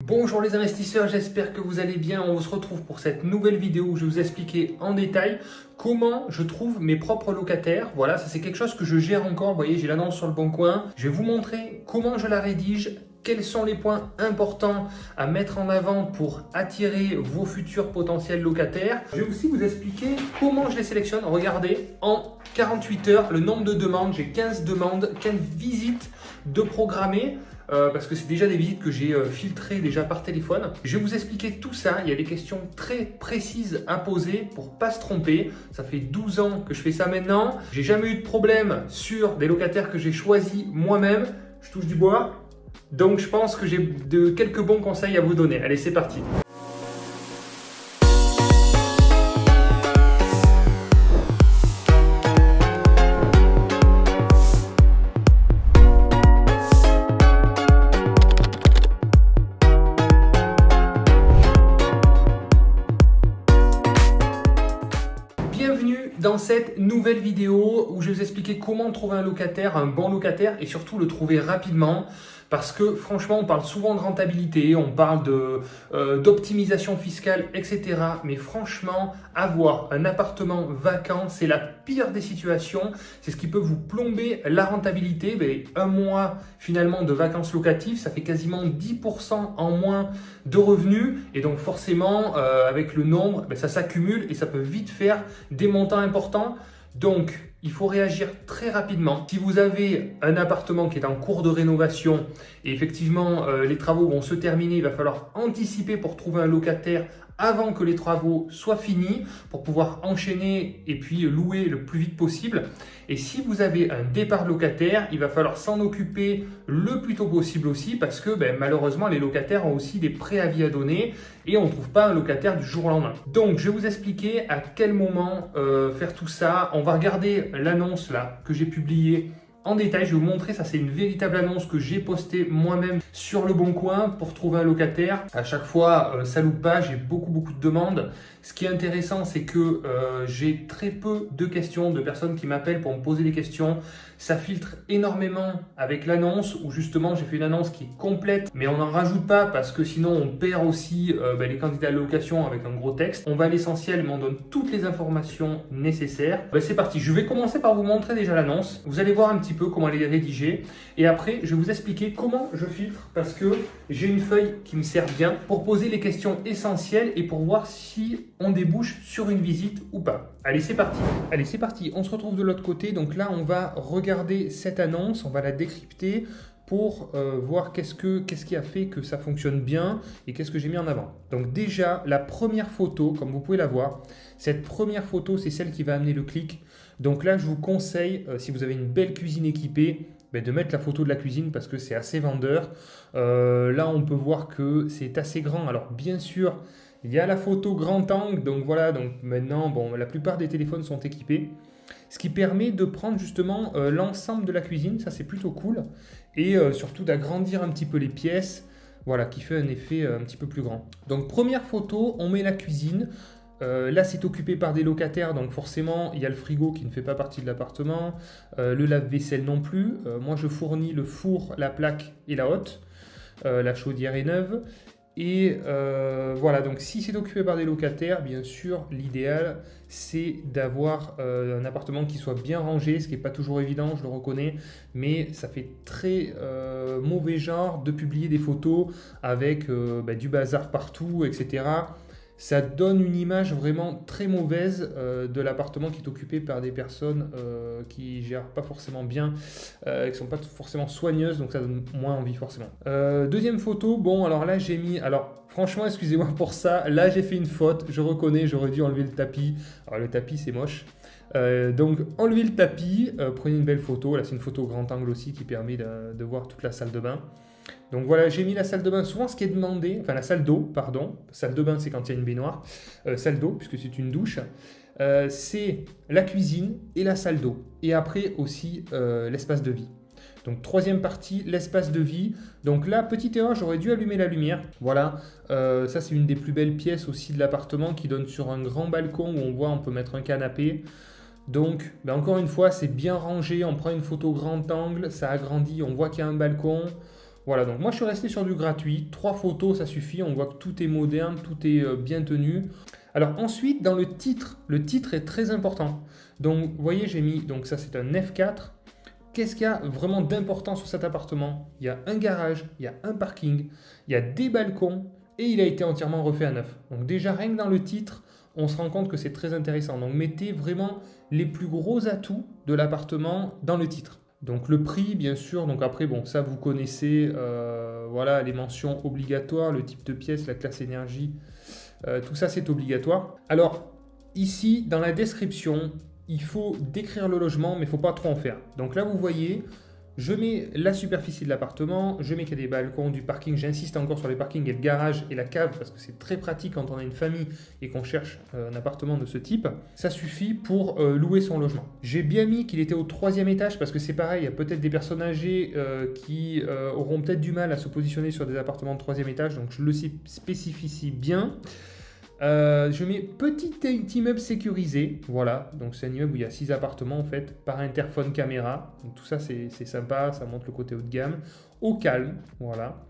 Bonjour les investisseurs, j'espère que vous allez bien. On se retrouve pour cette nouvelle vidéo où je vais vous expliquer en détail comment je trouve mes propres locataires. Voilà, ça c'est quelque chose que je gère encore. Vous voyez, j'ai l'annonce sur le bon coin. Je vais vous montrer comment je la rédige, quels sont les points importants à mettre en avant pour attirer vos futurs potentiels locataires. Je vais aussi vous expliquer comment je les sélectionne. Regardez, en 48 heures, le nombre de demandes, j'ai 15 demandes, 15 visites de programmer. Parce que c'est déjà des visites que j'ai filtrées déjà par téléphone. Je vais vous expliquer tout ça. Il y a des questions très précises à poser pour ne pas se tromper. Ça fait 12 ans que je fais ça maintenant. J'ai jamais eu de problème sur des locataires que j'ai choisis moi-même. Je touche du bois. Donc je pense que j'ai quelques bons conseils à vous donner. Allez, c'est parti. Bienvenue dans cette nouvelle vidéo où je vais vous expliquer comment trouver un locataire, un bon locataire et surtout le trouver rapidement. Parce que franchement, on parle souvent de rentabilité, on parle d'optimisation fiscale, etc. Mais franchement, avoir un appartement vacant, c'est la pire des situations. C'est ce qui peut vous plomber la rentabilité. Mais un mois finalement de vacances locatives, ça fait quasiment 10% en moins de revenus. Et donc forcément, avec le nombre, ça s'accumule et ça peut vite faire des montants importants. Donc, il faut réagir très rapidement. Si vous avez un appartement qui est en cours de rénovation et effectivement les travaux vont se terminer, il va falloir anticiper pour trouver un locataire avant que les travaux soient finis pour pouvoir enchaîner et puis louer le plus vite possible. Et si vous avez un départ locataire, il va falloir s'en occuper le plus tôt possible aussi parce que malheureusement, les locataires ont aussi des préavis à donner et on ne trouve pas un locataire du jour au lendemain. Donc, je vais vous expliquer à quel moment faire tout ça. On va regarder l'annonce là que j'ai publiée en détail. Je vais vous montrer, ça c'est une véritable annonce que j'ai postée moi-même sur le bon coin pour trouver un locataire. À chaque fois, ça loupe pas, j'ai beaucoup de demandes. Ce qui est intéressant, c'est que j'ai très peu de questions, de personnes qui m'appellent pour me poser des questions. Ça filtre énormément avec l'annonce où justement j'ai fait une annonce qui est complète, mais on n'en rajoute pas parce que sinon on perd aussi les candidats à la location avec un gros texte. On va à l'essentiel, mais on donne toutes les informations nécessaires. C'est parti, je vais commencer par vous montrer déjà l'annonce. Vous allez voir un petit peu comment elle est rédigée et après je vais vous expliquer comment je filtre parce que j'ai une feuille qui me sert bien pour poser les questions essentielles et pour voir si on débouche sur une visite ou pas. Allez, c'est parti. Allez, c'est parti. On se retrouve de l'autre côté. Donc là, on va regarder cette annonce, on va la décrypter pour voir qu'est-ce qui a fait que ça fonctionne bien et qu'est-ce que j'ai mis en avant. Donc déjà, la première photo, comme vous pouvez la voir, cette première photo, c'est celle qui va amener le clic. Donc là, je vous conseille, si vous avez une belle cuisine équipée, de mettre la photo de la cuisine parce que c'est assez vendeur. Là, on peut voir que c'est assez grand. Alors bien sûr, il y a la photo grand angle, donc voilà, donc maintenant, la plupart des téléphones sont équipés. Ce qui permet de prendre justement l'ensemble de la cuisine, ça c'est plutôt cool. Et surtout d'agrandir un petit peu les pièces, voilà, qui fait un effet un petit peu plus grand. Donc première photo, on met la cuisine. Là c'est occupé par des locataires, donc forcément il y a le frigo qui ne fait pas partie de l'appartement, le lave-vaisselle non plus. Moi je fournis le four, la plaque et la hotte. La chaudière est neuve. Et voilà, donc si c'est occupé par des locataires, bien sûr, l'idéal, c'est d'avoir un appartement qui soit bien rangé, ce qui n'est pas toujours évident, je le reconnais, mais ça fait très mauvais genre de publier des photos avec du bazar partout, etc. Ça donne une image vraiment très mauvaise de l'appartement qui est occupé par des personnes qui ne gèrent pas forcément bien, qui ne sont pas forcément soigneuses, donc ça donne moins envie forcément. Deuxième photo, alors là j'ai mis, franchement excusez-moi pour ça, là j'ai fait une faute, je reconnais, j'aurais dû enlever le tapis. Alors le tapis c'est moche. Donc enlevez le tapis, prenez une belle photo, là c'est une photo grand angle aussi qui permet de voir toute la salle de bain. Donc voilà, j'ai mis la salle de bain, souvent ce qui est demandé, enfin la salle d'eau, pardon, salle de bain c'est quand il y a une baignoire, salle d'eau puisque c'est une douche, c'est la cuisine et la salle d'eau, et après aussi l'espace de vie. Donc troisième partie, l'espace de vie. Donc là, petite erreur, j'aurais dû allumer la lumière. Voilà, ça c'est une des plus belles pièces aussi de l'appartement qui donne sur un grand balcon où on peut mettre un canapé. Donc, encore une fois, c'est bien rangé, on prend une photo grand angle, ça agrandit, on voit qu'il y a un balcon. Voilà, donc moi je suis resté sur du gratuit. 3 photos, ça suffit. On voit que tout est moderne, tout est bien tenu. Alors ensuite, dans le titre est très important. Donc vous voyez, j'ai mis, donc ça c'est un F4. Qu'est-ce qu'il y a vraiment d'important sur cet appartement? Il y a un garage, il y a un parking, il y a des balcons et il a été entièrement refait à neuf. Donc déjà, rien que dans le titre, on se rend compte que c'est très intéressant. Donc mettez vraiment les plus gros atouts de l'appartement dans le titre. Donc le prix, bien sûr, donc après, bon, ça vous connaissez, voilà, les mentions obligatoires, le type de pièce, la classe énergie, tout ça c'est obligatoire. Alors ici, dans la description, il faut décrire le logement, mais il ne faut pas trop en faire. Donc là, vous voyez, je mets la superficie de l'appartement, je mets qu'il y a des balcons, du parking, j'insiste encore sur les parkings et le garage et la cave, parce que c'est très pratique quand on a une famille et qu'on cherche un appartement de ce type. Ça suffit pour louer son logement. J'ai bien mis qu'il était au 3e étage, parce que c'est pareil, il y a peut-être des personnes âgées qui auront peut-être du mal à se positionner sur des appartements de 3e étage, donc je le spécifie bien. Je mets petit immeuble sécurisé, voilà, donc c'est un immeuble où il y a 6 appartements en fait, par interphone caméra, donc tout ça c'est sympa, ça montre le côté haut de gamme, au calme, voilà.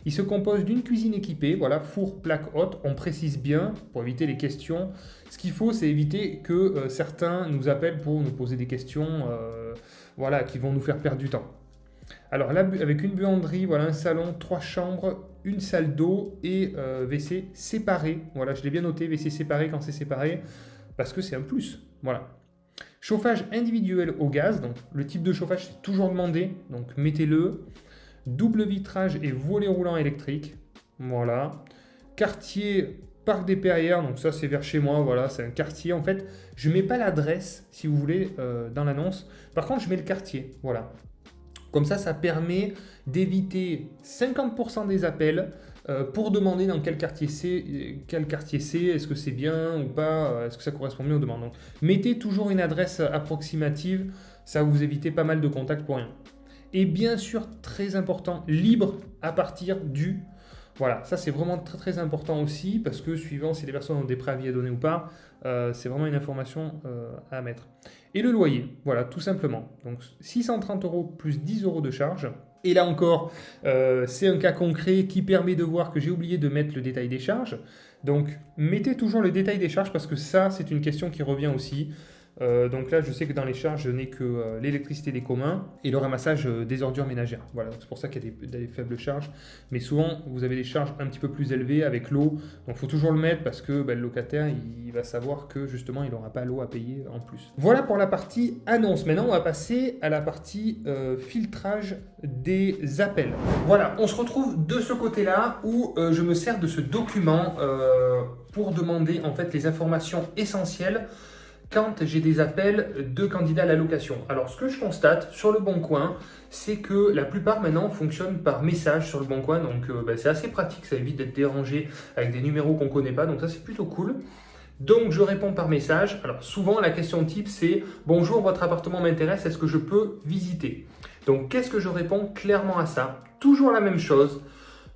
Il se compose d'une cuisine équipée, voilà, four, plaque haute, on précise bien pour éviter les questions. Ce qu'il faut, c'est éviter que certains nous appellent pour nous poser des questions, voilà, qui vont nous faire perdre du temps. Alors là, avec une buanderie, voilà, un salon, 3 chambres, une salle d'eau et WC séparé. Voilà, je l'ai bien noté, WC séparé quand c'est séparé, parce que c'est un plus. Voilà. Chauffage individuel au gaz, donc le type de chauffage c'est toujours demandé, donc mettez-le. Double vitrage et volet roulant électrique. Voilà. Quartier Parc des Perrières, donc ça c'est vers chez moi, voilà, c'est un quartier. En fait, je ne mets pas l'adresse, si vous voulez, dans l'annonce. Par contre, je mets le quartier, voilà. Comme ça permet d'éviter 50% des appels pour demander dans quel quartier c'est, est-ce que c'est bien ou pas, est-ce que ça correspond bien aux demandes. Donc, mettez toujours une adresse approximative, ça va vous éviter pas mal de contacts pour rien. Et bien sûr, très important, libre à partir du... Voilà, ça c'est vraiment très très important aussi parce que suivant si les personnes ont des préavis à donner ou pas, c'est vraiment une information à mettre. Et le loyer, voilà, tout simplement. Donc 630 € plus 10 € de charge. Et là encore, c'est un cas concret qui permet de voir que j'ai oublié de mettre le détail des charges. Donc mettez toujours le détail des charges parce que ça c'est une question qui revient aussi. Donc là, je sais que dans les charges, je n'ai que l'électricité des communs et le ramassage des ordures ménagères. Voilà, c'est pour ça qu'il y a des faibles charges. Mais souvent, vous avez des charges un petit peu plus élevées avec l'eau. Donc il faut toujours le mettre parce que le locataire, il va savoir que justement, il n'aura pas l'eau à payer en plus. Voilà pour la partie annonce. Maintenant, on va passer à la partie filtrage des appels. Voilà, on se retrouve de ce côté-là où je me sers de ce document pour demander en fait les informations essentielles quand j'ai des appels de candidats à la location. Alors, ce que je constate sur Le Bon Coin, c'est que la plupart maintenant fonctionnent par message sur Le Bon Coin. Donc, c'est assez pratique, ça évite d'être dérangé avec des numéros qu'on ne connaît pas. Donc, ça, c'est plutôt cool. Donc, je réponds par message. Alors, souvent, la question type, c'est « Bonjour, votre appartement m'intéresse, est-ce que je peux visiter ?» Donc, qu'est-ce que je réponds clairement à ça? Toujours la même chose.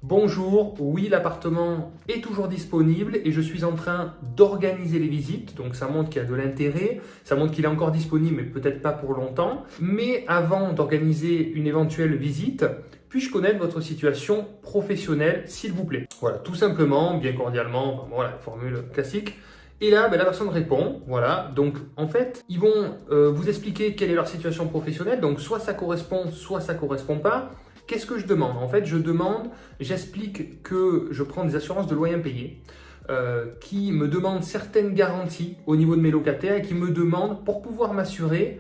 Bonjour, oui, l'appartement est toujours disponible et je suis en train d'organiser les visites. Donc, ça montre qu'il y a de l'intérêt, ça montre qu'il est encore disponible, mais peut-être pas pour longtemps. Mais avant d'organiser une éventuelle visite, puis-je connaître votre situation professionnelle, s'il vous plaît? Voilà, tout simplement, bien cordialement, voilà, la formule classique. Et là, la personne répond, voilà. Donc, en fait, ils vont vous expliquer quelle est leur situation professionnelle. Donc, soit ça correspond pas. Qu'est-ce que je demande? En fait, j'explique que je prends des assurances de loyer impayé, qui me demandent certaines garanties au niveau de mes locataires et qui me demandent pour pouvoir m'assurer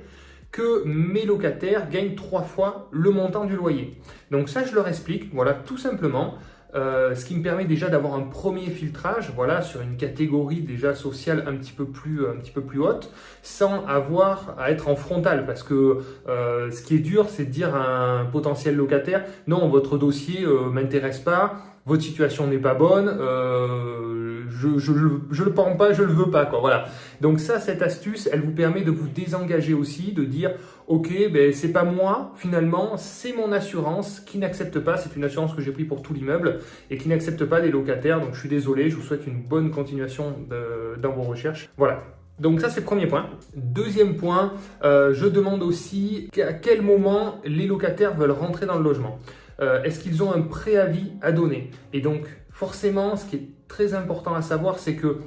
que mes locataires gagnent 3 fois le montant du loyer. Donc ça, je leur explique, voilà, tout simplement. Ce qui me permet déjà d'avoir un premier filtrage, voilà, sur une catégorie déjà sociale un petit peu plus haute, sans avoir à être en frontal, parce que ce qui est dur, c'est de dire à un potentiel locataire, non, votre dossier m'intéresse pas, votre situation n'est pas bonne, je le prends pas, je le veux pas, quoi. Voilà. Donc ça, cette astuce, elle vous permet de vous désengager aussi, de dire, ok, c'est pas moi, finalement, c'est mon assurance qui n'accepte pas. C'est une assurance que j'ai prise pour tout l'immeuble et qui n'accepte pas des locataires. Donc je suis désolé, je vous souhaite une bonne continuation dans vos recherches. Voilà. Donc ça, c'est le premier point. Deuxième point, je demande aussi à quel moment les locataires veulent rentrer dans le logement. est-ce qu'ils ont un préavis à donner? Et donc, forcément, ce qui est très important à savoir, c'est que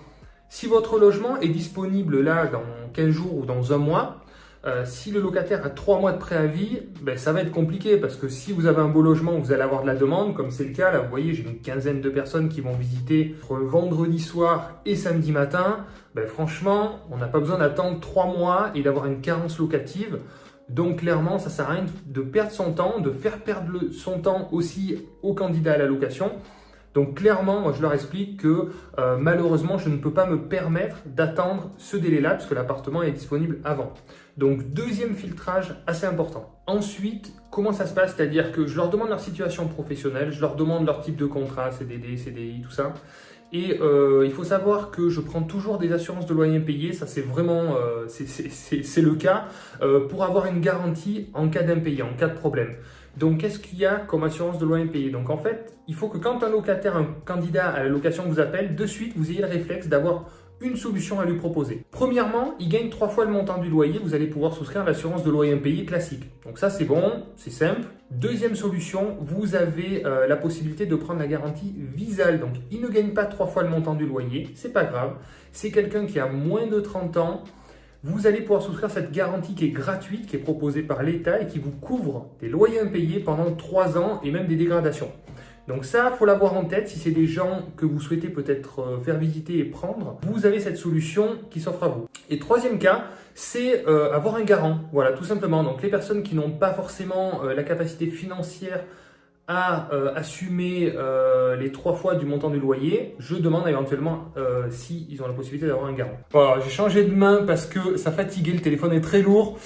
si votre logement est disponible là dans 15 jours ou dans un mois, si le locataire a 3 mois de préavis, ça va être compliqué parce que si vous avez un beau logement, vous allez avoir de la demande, comme c'est le cas. Là, vous voyez, j'ai une quinzaine de personnes qui vont visiter entre vendredi soir et samedi matin. Franchement, on n'a pas besoin d'attendre 3 mois et d'avoir une carence locative. Donc clairement, ça ne sert à rien de perdre son temps, de faire perdre son temps aussi aux candidats à la location. Donc clairement, moi je leur explique que malheureusement, je ne peux pas me permettre d'attendre ce délai-là parce que l'appartement est disponible avant. Donc deuxième filtrage assez important. Ensuite, comment ça se passe? C'est-à-dire que je leur demande leur situation professionnelle, je leur demande leur type de contrat, CDD, CDI, tout ça. Et il faut savoir que je prends toujours des assurances de loyer impayé, ça c'est vraiment c'est le cas, pour avoir une garantie en cas d'impayé, en cas de problème. Donc qu'est-ce qu'il y a comme assurance de loyer impayé? Donc en fait, il faut que quand un locataire, un candidat à la location vous appelle, de suite vous ayez le réflexe d'avoir une solution à lui proposer. Premièrement, il gagne 3 fois le montant du loyer, vous allez pouvoir souscrire l'assurance de loyer impayé classique. Donc ça c'est bon, c'est simple. Deuxième solution, vous avez la possibilité de prendre la garantie Visal. Donc il ne gagne pas 3 fois le montant du loyer, c'est pas grave. C'est quelqu'un qui a moins de 30 ans. Vous allez pouvoir souscrire cette garantie qui est gratuite, qui est proposée par l'État et qui vous couvre des loyers impayés pendant 3 ans et même des dégradations. Donc ça, il faut l'avoir en tête. Si c'est des gens que vous souhaitez peut-être faire visiter et prendre, vous avez cette solution qui s'offre à vous. Et troisième cas, c'est avoir un garant. Voilà, tout simplement. Donc les personnes qui n'ont pas forcément la capacité financière à assumer les 3 fois du montant du loyer, je demande éventuellement s'ils ont la possibilité d'avoir un garant. Voilà, j'ai changé de main parce que ça fatiguait, le téléphone est très lourd.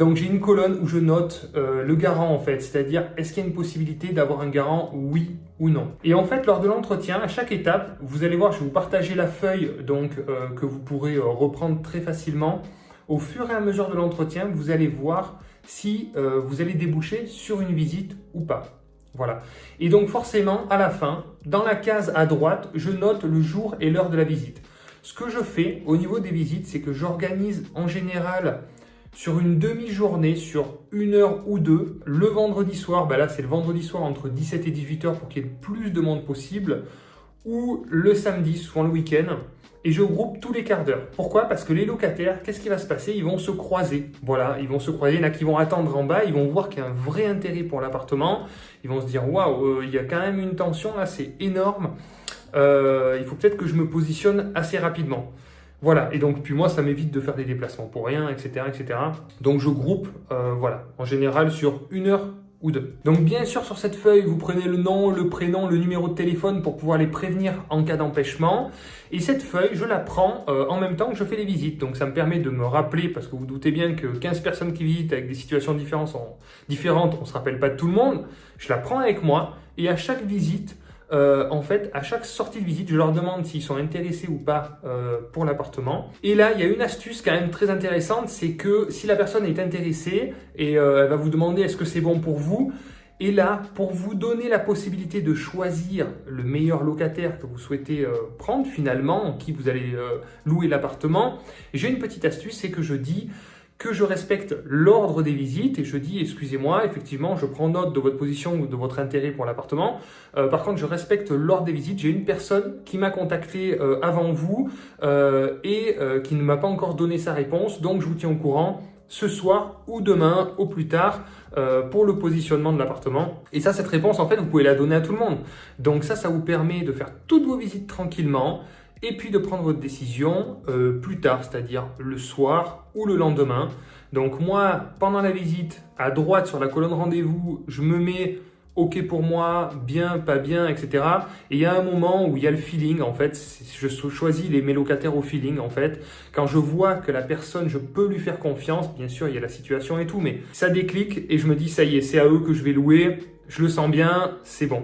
Donc j'ai une colonne où je note le garant en fait, c'est-à-dire est-ce qu'il y a une possibilité d'avoir un garant, oui ou non. Et en fait, lors de l'entretien, à chaque étape, vous allez voir, je vais vous partager la feuille donc, que vous pourrez reprendre très facilement. Au fur et à mesure de l'entretien, vous allez voir si vous allez déboucher sur une visite ou pas. Voilà. Et donc forcément, à la fin, dans la case à droite, je note le jour et l'heure de la visite. Ce que je fais au niveau des visites, c'est que j'organise en général sur une demi-journée, sur 1 heure ou 2, le vendredi soir, là c'est le vendredi soir entre 17 et 18 h pour qu'il y ait le plus de monde possible, ou le samedi, souvent le week-end. Et je groupe tous les quarts d'heure. Pourquoi? Parce que les locataires, qu'est-ce qui va se passer? Ils vont se croiser. Voilà, ils vont se croiser. Il y en a qui vont attendre en bas. Ils vont voir qu'il y a un vrai intérêt pour l'appartement. Ils vont se dire, waouh, il y a quand même une tension là, c'est énorme. Il faut peut-être que je me positionne assez rapidement. Voilà, et donc puis moi ça m'évite de faire des déplacements pour rien, etc. etc. Donc je groupe, voilà, en général sur 1 heure ou 2. Donc bien sûr sur cette feuille, vous prenez le nom, le prénom, le numéro de téléphone pour pouvoir les prévenir en cas d'empêchement. Et cette feuille, je la prends en même temps que je fais les visites. Donc ça me permet de me rappeler, parce que vous doutez bien que 15 personnes qui visitent avec des situations différentes, on ne se rappelle pas de tout le monde. Je la prends avec moi et à chaque visite, en fait, à chaque sortie de visite, je leur demande s'ils sont intéressés ou pas pour l'appartement. Et là, il y a une astuce quand même très intéressante, c'est que si la personne est intéressée et elle va vous demander est-ce que c'est bon pour vous, et là, pour vous donner la possibilité de choisir le meilleur locataire que vous souhaitez prendre finalement, en qui vous allez louer l'appartement, j'ai une petite astuce, c'est que je dis que je respecte l'ordre des visites et je dis, excusez-moi, effectivement, je prends note de votre position ou de votre intérêt pour l'appartement. Par contre, je respecte l'ordre des visites. J'ai une personne qui m'a contacté avant vous et qui ne m'a pas encore donné sa réponse. Donc, je vous tiens au courant ce soir ou demain au plus tard pour le positionnement de l'appartement. Et ça, cette réponse, en fait, vous pouvez la donner à tout le monde. Donc ça vous permet de faire toutes vos visites tranquillement et puis de prendre votre décision plus tard, c'est-à-dire le soir ou le lendemain. Donc moi, pendant la visite, à droite sur la colonne rendez-vous, je me mets OK pour moi, bien, pas bien, etc. Et il y a un moment où il y a le feeling, en fait, je choisis mes locataires au feeling, en fait. Quand je vois que la personne, je peux lui faire confiance, bien sûr, il y a la situation et tout, mais ça déclic et je me dis, ça y est, c'est à eux que je vais louer, je le sens bien, c'est bon.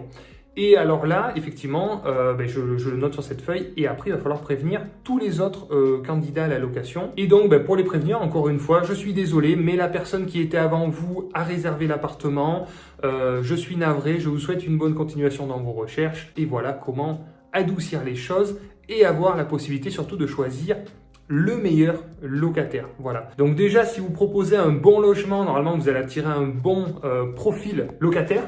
Et alors là, effectivement, je le note sur cette feuille et après, il va falloir prévenir tous les autres candidats à la location. Et donc, pour les prévenir, encore une fois, je suis désolé, mais la personne qui était avant vous a réservé l'appartement. Je suis navré, je vous souhaite une bonne continuation dans vos recherches. Et voilà comment adoucir les choses et avoir la possibilité surtout de choisir le meilleur locataire. Voilà. Donc déjà, si vous proposez un bon logement, normalement, vous allez attirer un bon profil locataire,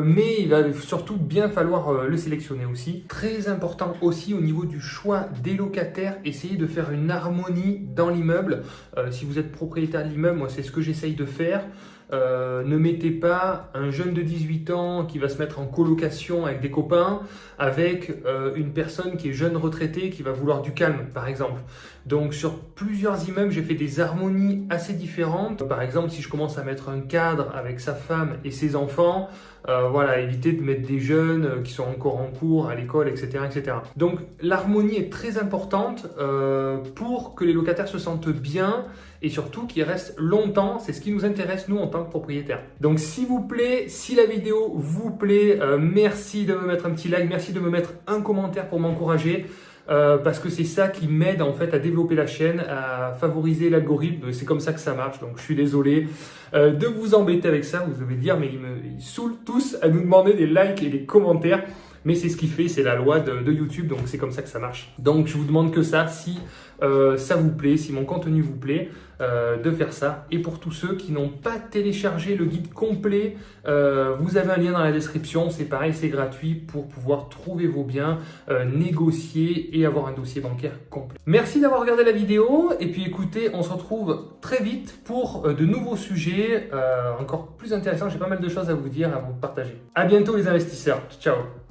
mais il va surtout bien falloir le sélectionner aussi. Très important aussi au niveau du choix des locataires, essayez de faire une harmonie dans l'immeuble. Si vous êtes propriétaire de l'immeuble, moi, c'est ce que j'essaye de faire. Ne mettez pas un jeune de 18 ans qui va se mettre en colocation avec des copains avec une personne qui est jeune retraitée qui va vouloir du calme par exemple. Donc sur plusieurs immeubles j'ai fait des harmonies assez différentes. Par exemple si je commence à mettre un cadre avec sa femme et ses enfants, voilà, évitez de mettre des jeunes qui sont encore en cours à l'école, etc., etc. Donc l'harmonie est très importante pour que les locataires se sentent bien et surtout qu'ils restent longtemps. C'est ce qui nous intéresse nous en tant que propriétaires. Donc s'il vous plaît, si la vidéo vous plaît, merci de me mettre un petit like, merci de me mettre un commentaire pour m'encourager. Parce que c'est ça qui m'aide en fait à développer la chaîne, à favoriser l'algorithme. C'est comme ça que ça marche. Donc je suis désolé de vous embêter avec ça. Vous devez dire mais ils saoulent tous à nous demander des likes et des commentaires. Mais c'est ce qui fait, c'est la loi de YouTube, donc c'est comme ça que ça marche. Donc je vous demande que ça, si ça vous plaît, si mon contenu vous plaît, de faire ça. Et pour tous ceux qui n'ont pas téléchargé le guide complet, vous avez un lien dans la description, c'est pareil, c'est gratuit pour pouvoir trouver vos biens, négocier et avoir un dossier bancaire complet. Merci d'avoir regardé la vidéo et puis écoutez, on se retrouve très vite pour de nouveaux sujets encore plus intéressants. J'ai pas mal de choses à vous dire, à vous partager. À bientôt les investisseurs, ciao!